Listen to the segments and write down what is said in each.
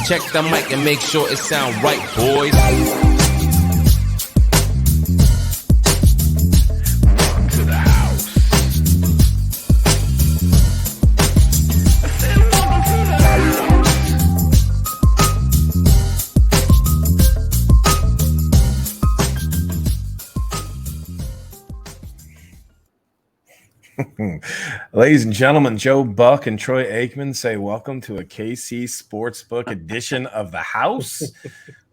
Check the mic and make sure it sound right, boys. Welcome to the house. I said welcome to the Ladies and gentlemen, Joe Buck and Troy Aikman say welcome to a KC Sportsbook edition of The House,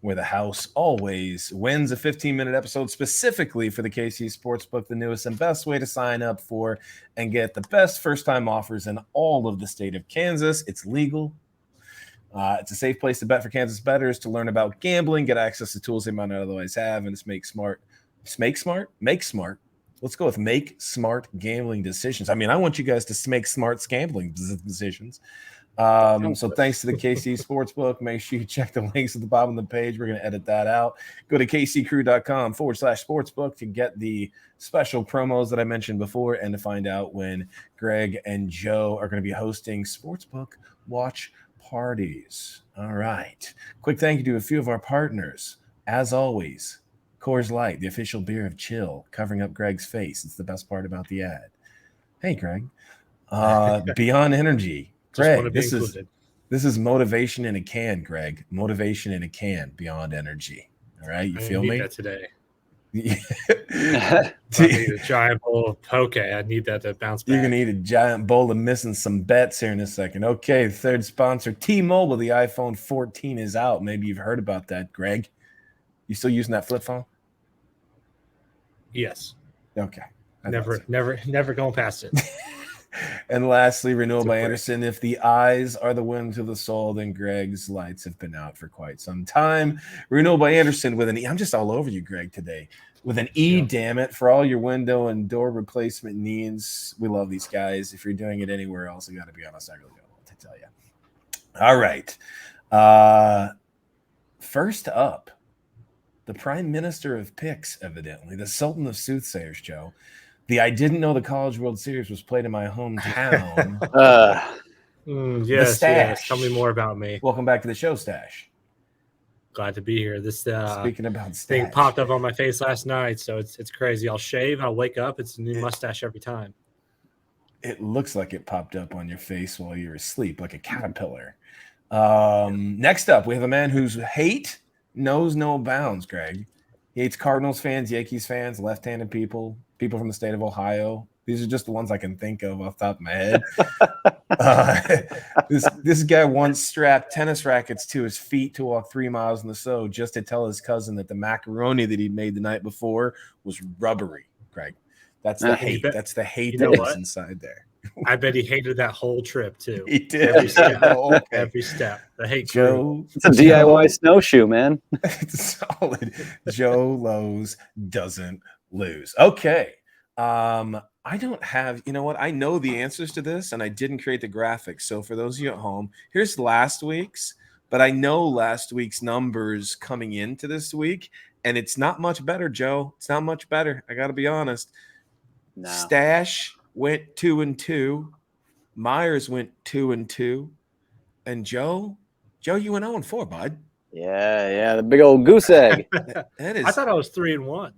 where the house always wins. A 15-minute episode specifically for the KC Sportsbook, the newest and best way to sign up for and get the best first-time offers in all of the state of Kansas. It's legal. It's a safe place to bet for Kansas bettors, to learn about gambling, get access to tools they might not otherwise have, and it's make smart. Let's go with make smart gambling decisions. I mean, I want you guys to make smart gambling decisions. So thanks to the KC Sportsbook. Make sure you check the links at the bottom of the page. We're going to edit that out. Go to kccrew.com/sportsbook to get the special promos that I mentioned before and to find out when Greg and Joe are going to be hosting Sportsbook watch parties. All right. Quick thank you to a few of our partners. As always, Coors Light, the official beer of chill, covering up Greg's face. It's the best part about the ad. Hey, Greg. Beyond Energy. Greg, this is motivation in a can, Greg. Motivation in a can, Beyond Energy. All right, you feel me? I need that today. I need a giant bowl of poke. I need that to bounce back. You're going to need a giant bowl of missing some bets here in a second. Okay, third sponsor, T-Mobile. The iPhone 14 is out. Maybe you've heard about that, Greg. You still using that flip phone? Yes. Okay. Never going past it. And lastly, Renewal by Anderson. If the eyes are the window to the soul, then Greg's lights have been out for quite some time. Renewal by Anderson with an E. I'm just all over you, Greg, today. With an E, damn it, for all your window and door replacement needs. We love these guys. If you're doing it anywhere else, I got to be honest, I really don't know what to tell you. All right. First up, the Prime Minister of Picks, evidently, the Sultan of Soothsayers, Joe. I didn't know the College World Series was played in my hometown. Yes. Tell me more about me. Welcome back to the show, Stash. Glad to be here. This Speaking about Stash, thing popped up on my face last night, so it's crazy. I'll shave, I'll wake up, it's a new mustache every time. It looks like it popped up on your face while you were asleep, like a caterpillar. Next up, we have a man whose hate knows no bounds, Greg. He hates Cardinals fans, Yankees fans, left-handed people from the state of Ohio. These are just the ones I can think of off the top of my head. This guy once strapped tennis rackets to his feet to walk 3 miles in the snow just to tell his cousin that the macaroni that he'd made the night before was rubbery, Greg. That's the hate. That's the hate that was inside there. I bet he hated that whole trip too. He did. Every step. Every step. The hate. Joe, it's a DIY snowshoe, man. It's solid. Joe Lowe's doesn't lose. Okay. I don't have, you know what? I know the answers to this and I didn't create the graphics. So for those of you at home, here's last week's, but I know last week's numbers coming into this week, and it's not much better, Joe. It's not much better. I got to be honest. No. Stash went 2-2. Myers went 2-2. And Joe, you went 0-4, bud. Yeah, the big old goose egg. That is. I thought I was 3-1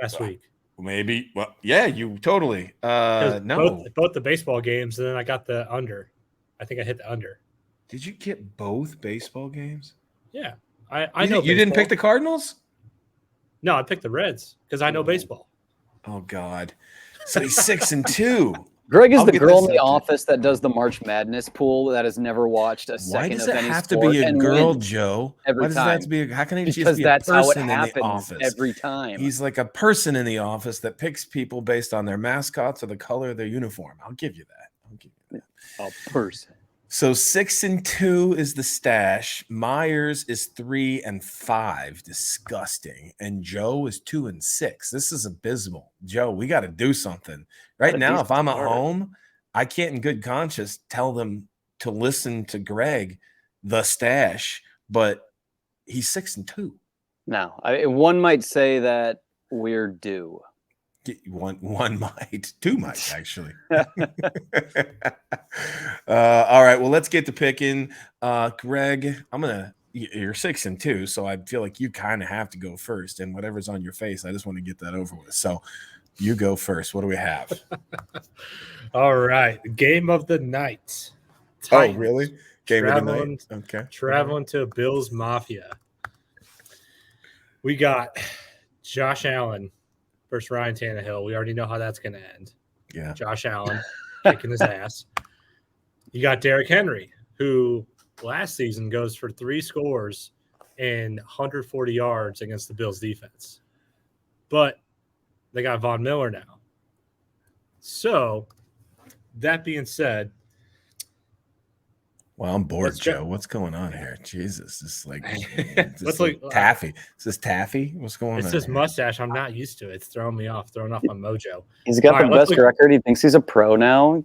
last week. Maybe. Well, yeah, you totally. No. Both the baseball games, and then I got the under. I think I hit the under. Did you get both baseball games? Yeah. I know. You didn't pick the Cardinals? No, I picked the Reds because I know baseball. Oh, God. So he's 6-2. Greg is the girl in the office that does the March Madness pool that has never watched a second of any sport. Why does it have to be a girl, Joe? Every time. Have to be how can he just because be that's a person how it in the happens office? Every time. He's like a person in the office that picks people based on their mascots or the color of their uniform. I'll give you that. A person. So 6-2 is the stash. Myers is 3-5. Disgusting. And Joe is 2-6. This is abysmal. Joe, we got to do something. Right now, if I'm at home, I can't in good conscience tell them to listen to Greg, the stash, but he's 6-2. No, one might say that we're due. One might, two might actually. All right, well, let's get to picking. Greg, you're 6-2, so I feel like you kind of have to go first. And whatever's on your face, I just want to get that over with. So you go first. What do we have? All right, game of the night. Oh, really? Game of the night. Okay. Traveling to Bills Mafia. We got Josh Allen versus Ryan Tannehill. We already know how that's going to end. Yeah. Josh Allen kicking his ass. You got Derrick Henry, who last season goes for 3 scores and 140 yards against the Bills defense. But they got Von Miller now. So, that being said, well, I'm bored, Joe. What's going on here? Jesus, this is like taffy. Is this taffy? What's going on? It's this mustache. I'm not used to it. It's throwing me off, throwing off my mojo. He's got the best record. He thinks he's a pro now.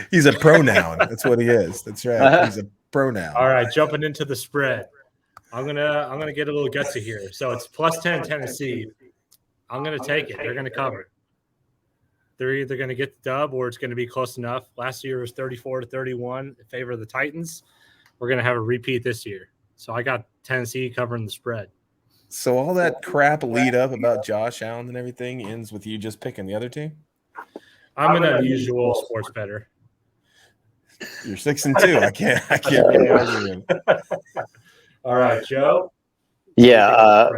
He's a pronoun. That's what he is. That's right. He's a pronoun. All right, jumping into the spread. I'm gonna get a little gutsy here. So it's +10 Tennessee. I'm gonna take it. They're gonna cover. They're either going to get the dub or it's going to be close enough. Last year was 34-31 in favor of the Titans. We're going to have a repeat this year. So I got Tennessee covering the spread. So all that crap lead up about Josh Allen and everything ends with you just picking the other team? I'm an unusual sports bettor. You're 6-2. I can't really argue. All right, Joe. Yeah,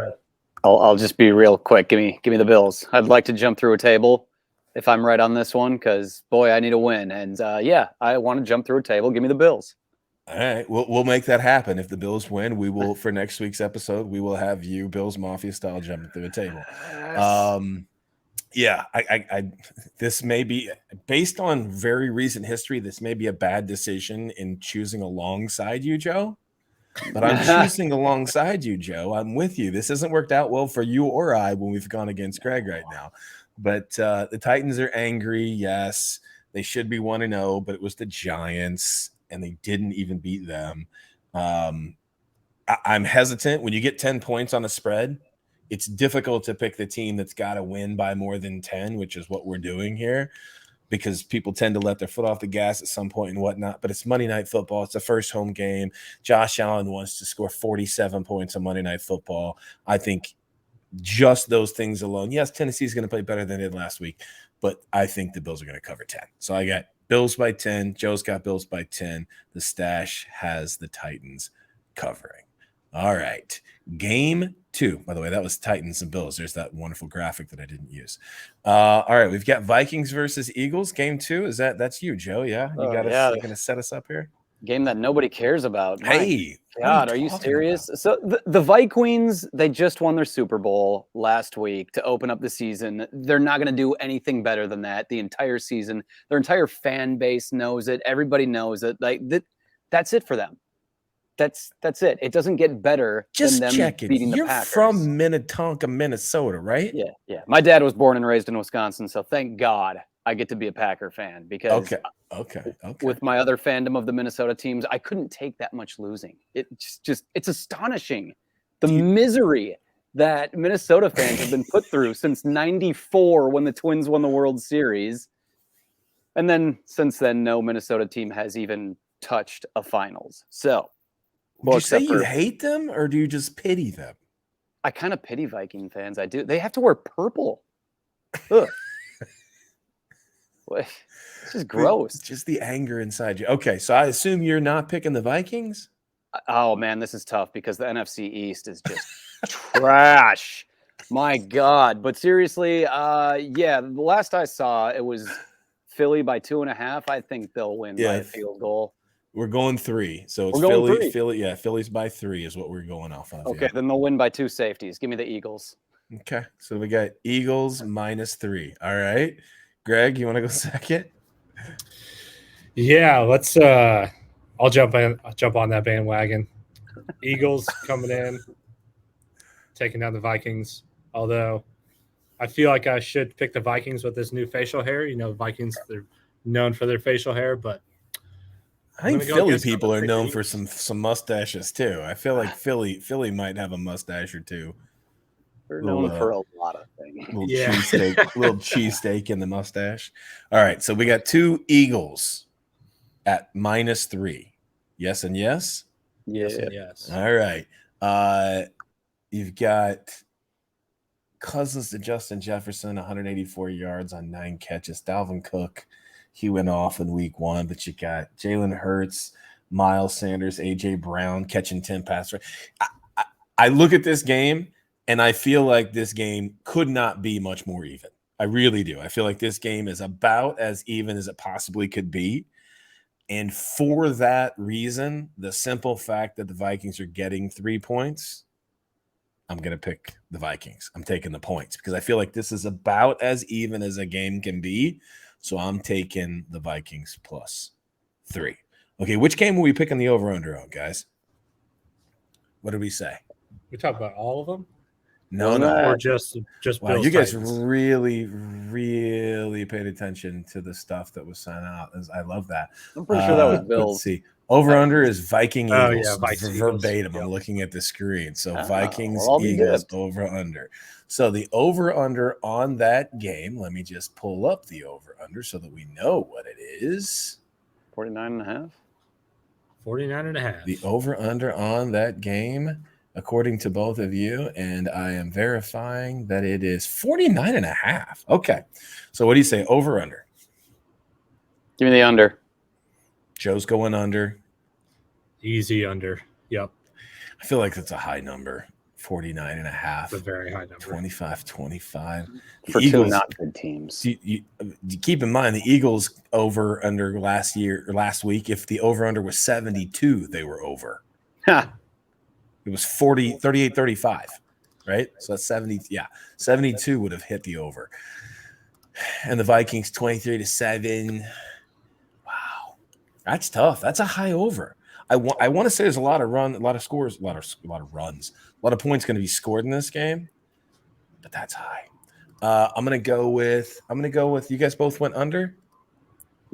I'll just be real quick. Give me the Bills. I'd like to jump through a table if I'm right on this one, because, boy, I need a win. And, yeah, I want to jump through a table. Give me the Bills. All right. We'll make that happen. If the Bills win, we will, for next week's episode, we will have you, Bills Mafia style, jumping through a table. Yeah, I this may be, based on very recent history, this may be a bad decision in choosing alongside you, Joe. But I'm choosing alongside you, Joe. I'm with you. This hasn't worked out well for you or I when we've gone against Greg right now. But the Titans are angry. Yes, they should be 1-0, but it was the Giants, and they didn't even beat them. I'm hesitant. When you get 10 points on a spread, it's difficult to pick the team that's got to win by more than 10, which is what we're doing here, because people tend to let their foot off the gas at some point and whatnot. But it's Monday Night Football. It's the first home game. Josh Allen wants to score 47 points on Monday Night Football. I think just those things alone. Yes, Tennessee's going to play better than they did last week, but I think the Bills are going to cover 10. So I got Bills by 10. Joe's got Bills by 10. The stash has the Titans covering. All right. Game 2. By the way, that was Titans and Bills. There's that wonderful graphic that I didn't use. All right. We've got Vikings versus Eagles. Game 2. That's you, Joe. Yeah. You got us. You're going to set us up here. Game that nobody cares about. Hey, God, are you serious? About? So the Vikings, they just won their Super Bowl last week to open up the season. They're not going to do anything better than that the entire season. Their entire fan base knows it. Everybody knows it. That's it for them. That's it. It doesn't get better just than them beating the Packers. You're from Minnetonka, Minnesota, right? Yeah. My dad was born and raised in Wisconsin, so thank God I get to be a Packer fan, because okay. With my other fandom of the Minnesota teams, I couldn't take that much losing. It's astonishing the misery that Minnesota fans have been put through since '94 when the Twins won the World Series. And then since then, no Minnesota team has even touched a finals. So, would you say you hate them, or do you just pity them? I kind of pity Viking fans. I do. They have to wear purple. Ugh. It's just gross. Just the anger inside you. Okay, so I assume you're not picking the Vikings? Oh, man, this is tough because the NFC East is just trash. My God. But seriously, the last I saw, it was Philly by 2.5. I think they'll win by a field goal. We're going 3. So it's Philly. Yeah, Philly's by 3 is what we're going off of. Okay, then they'll win by 2 safeties. Give me the Eagles. Okay, so we got Eagles -3. All right. Greg, you want to go second? Yeah, let's I'll jump on that bandwagon. Eagles coming in, taking down the Vikings. Although I feel like I should pick the Vikings with this new facial hair. You know, Vikings, they're known for their facial hair, but I think Philly people are known for some mustaches too. I feel like Philly might have a mustache or two. They're known for a lot of things. Little cheesesteak in the mustache. All right, so we got 2 Eagles at -3. Yes and yes? Yes and yes. All right. You've got Cousins to Justin Jefferson, 184 yards on 9 catches. Dalvin Cook, he went off in week 1, but you got Jalen Hurts, Miles Sanders, A.J. Brown catching 10 passes. I look at this game, and I feel like this game could not be much more even. I really do. I feel like this game is about as even as it possibly could be. And for that reason, the simple fact that the Vikings are getting 3 points, I'm going to pick the Vikings. I'm taking the points because I feel like this is about as even as a game can be. So I'm taking the Vikings +3. Okay, which game are we picking the over-under on, guys? What did we say? We talk about all of them? No. Or just wow, Bills you guys Titans. really, really paid attention to the stuff that was sent out. I love that. I'm pretty sure that was Bills. Let's see. Over-under is Viking Eagles. Oh, yeah, Vikings verbatim. Eagles. I'm looking at the screen. So Oh, Vikings well, I'll be Eagles good. over-under. So the over-under on that game, let me just pull up the over-under so that we know what it is. 49.5. 49.5. The over-under on that game, according to both of you, and I am verifying that it is 49.5. Okay. So what do you say, over-under? Give me the under. Joe's going under. Easy under. Yep. I feel like that's a high number. 49.5. It's a very high number. 25-25. For Eagles, 2 not good teams. you keep in mind the Eagles over under last week. If the over under was 72, they were over. Ha. It was 38-35, right? So that's 70. Yeah, 72 would have hit the over. And the Vikings 23-7. Wow, that's tough. That's a high over. I want to say there's a lot of scores, a lot of runs, a lot of points going to be scored in this game, but that's high. I'm gonna go with. You guys both went under.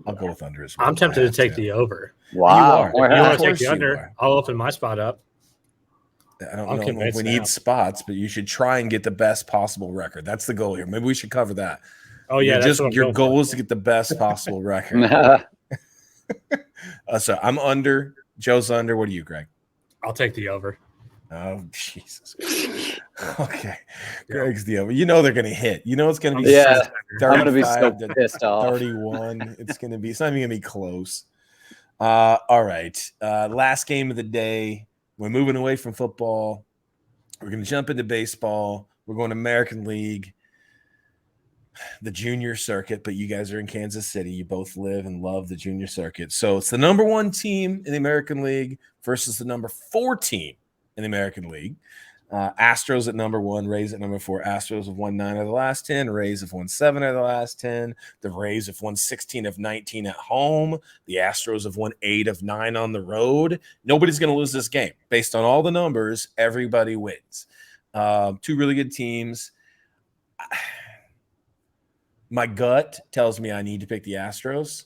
I'll go with under as well. I'm tempted to take the over. Wow. You are. You want Of to take course the you under? are. I'll open my spot up. I don't I'm know if convinced we now. need spots, but you should try and get the best possible record. That's the goal here. Maybe we should cover that. Oh yeah, that's just what I'm your going goal for. is to get the best possible record. So I'm under. Joe's under. What are you, Greg? I'll take the over. Oh Jesus. Okay, Greg's the over. You know they're going to hit. You know it's going to be Yeah. I'm gonna be 35 so to pissed off. 31. It's not even going to be close. All right. Last game of the day. We're moving away from football. We're going to jump into baseball. We're going to American League, the junior circuit, but you guys are in Kansas City. You both live and love the junior circuit. So it's the number 1 team in the American League versus the number 4 team in the American League. Astros at number 1, Rays at number 4. Astros have won 9 of the last 10. Rays have won 7 of the last 10. The Rays have won 16 of 19 at home. The Astros have won 8 of 9 on the road. Nobody's going to lose this game. Based on all the numbers, everybody wins. 2 really good teams. My gut tells me I need to pick the Astros,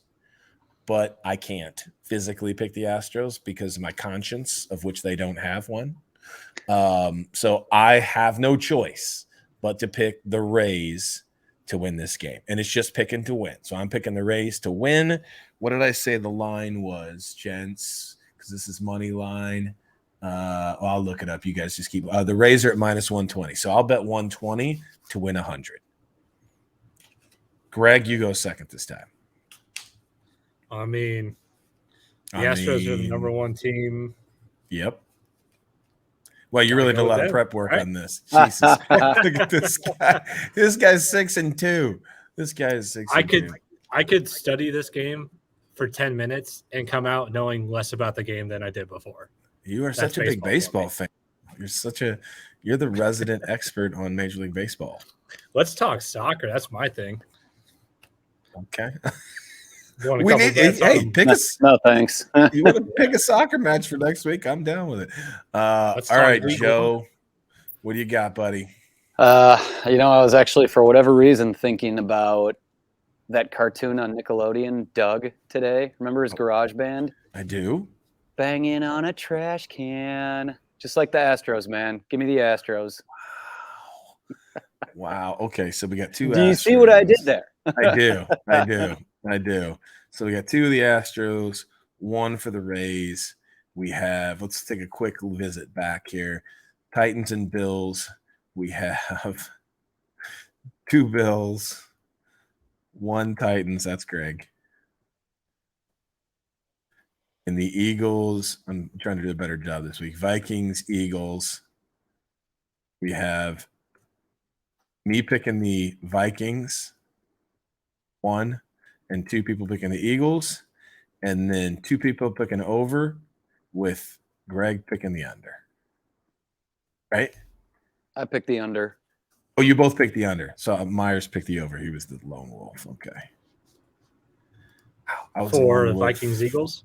but I can't physically pick the Astros because of my conscience, of which they don't have one. So I have no choice but to pick the Rays to win this game. And it's just picking to win. So I'm picking the Rays to win. What did I say the line was, gents? Because this is money line. I'll look it up. You guys just keep the Rays are at -120. So I'll bet 120 to win 100. Greg, you go second this time. I mean, the Astros are the number 1 team. Yep. Well, you really did a lot of prep work on this. Jesus. Look at this guy. This guy's 6-2. This guy is 6-2. I could study this game for 10 minutes and come out knowing less about the game than I did before. You are such a big baseball fan. You're the resident expert on Major League Baseball. Let's talk soccer. That's my thing. Okay. Pick us. No, thanks. You want to pick a soccer match for next week? I'm down with it. All right, Joe. What do you got, buddy? I was actually, for whatever reason, thinking about that cartoon on Nickelodeon, Doug, today. Remember his garage band? I do. Banging on a trash can. Just like the Astros, man. Give me the Astros. Wow. Wow. Okay, so we got two. Do you see what I did there? I do. So we got two of the Astros, one for the Rays. We have, let's take a quick visit back here. Titans and Bills. We have two Bills, one Titans. That's Greg. And the Eagles, I'm trying to do a better job this week. Vikings, Eagles. We have me picking the Vikings, one, and two people picking the Eagles, and then two people picking over with Greg picking the under. Right? I picked the under. Oh, you both picked the under. So Myers picked the over. He was the lone wolf. Okay. For the Vikings, Eagles?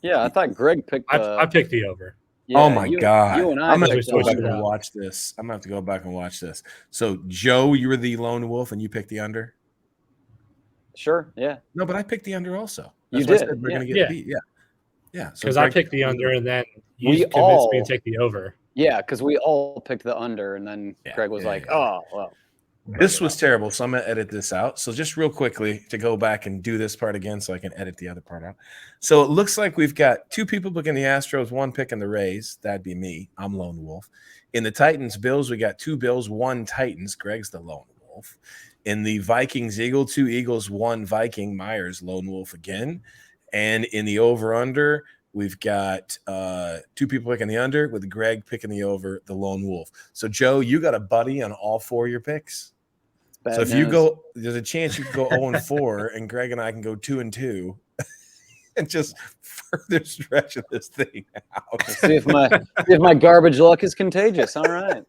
Yeah, I thought Greg picked I picked the over. Yeah, oh, my God. You and I I'm going to have to go back and watch this. I'm going to have to go back and watch this. So, Joe, you were the lone wolf and you picked the under? Sure, yeah. No, but I picked the under also. That's you did. We're going to get beat. Yeah. Yeah. Because I picked the under and then you convinced me to take the over. Yeah, because we all picked the under and then Greg was oh, well. This was terrible, so I'm going to edit this out. So just real quickly to go back and do this part again so I can edit the other part out. So it looks like we've got two people picking the Astros, one picking the Rays. That'd be me. I'm lone wolf. In the Titans, Bills, we got two Bills, one Titans. Greg's the lone wolf. In the Vikings, Eagles, two Eagles, one Viking. Myers, lone wolf again. And in the over-under, we've got two people picking the under with Greg picking the over, the lone wolf. So, Joe, you got a buddy on all four of your picks. So if you go, there's a chance you can go 0-4, and Greg and I can go 2-2, and just further stretch this thing out. See if my garbage luck is contagious. All right.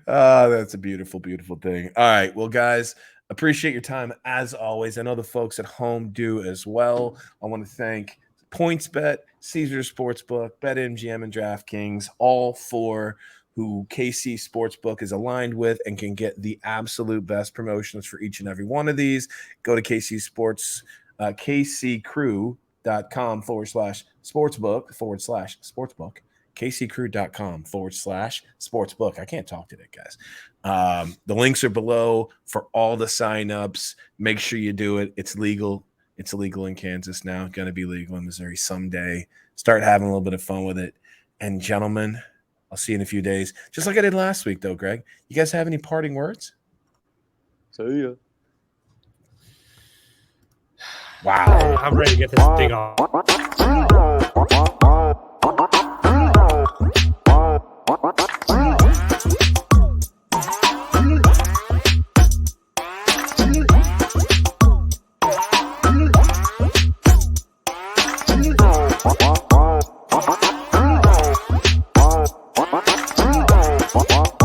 That's a beautiful, beautiful thing. All right, well, guys, appreciate your time as always. I know the folks at home do as well. I want to thank PointsBet, Caesar Sportsbook, BetMGM, and DraftKings, all four who KC Sportsbook is aligned with and can get the absolute best promotions for each and every one of these. Go to KC Sports, kccrew.com/sportsbook, kccrew.com/sportsbook. I can't talk today, guys. The links are below for all the signups. Make sure you do it. It's legal. It's illegal in Kansas now. Going to be legal in Missouri someday. Start having a little bit of fun with it. And gentlemen, I'll see you in a few days. Just like I did last week, though, Greg. You guys have any parting words? See ya. Wow. I'm ready to get this thing off. What?